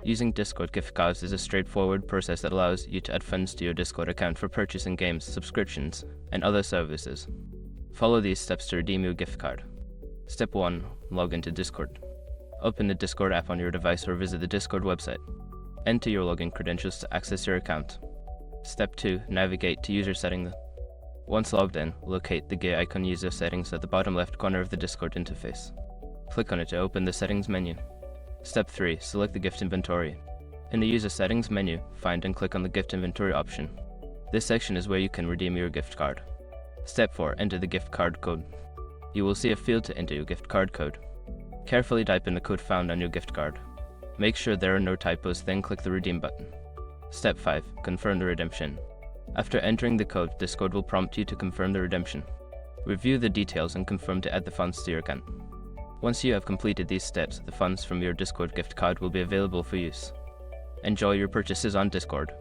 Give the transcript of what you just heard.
Using Discord gift cards is a straightforward process that allows you to add funds to your Discord account for purchasing games, subscriptions, and other services. Follow these steps to redeem your gift card. Step 1. Log into Discord. Open the Discord app on your device or visit the Discord website. Enter your login credentials to access your account. Step 2. Navigate to user settings. Once logged in, locate the gear icon user settings at the bottom left corner of the Discord interface. Click on it to open the settings menu. Step 3. Select the gift inventory. In the user settings menu, find and click on the gift inventory option. This section is where you can redeem your gift card. Step 4. Enter the gift card code. You will see a field to enter your gift card code. Carefully type in the code found on your gift card. Make sure there are no typos, then click the redeem button. Step 5. Confirm the redemption. After entering the code, Discord will prompt you to confirm the redemption. Review the details and confirm to add the funds to your account. Once you have completed these steps, the funds from your Discord gift card will be available for use. Enjoy your purchases on Discord.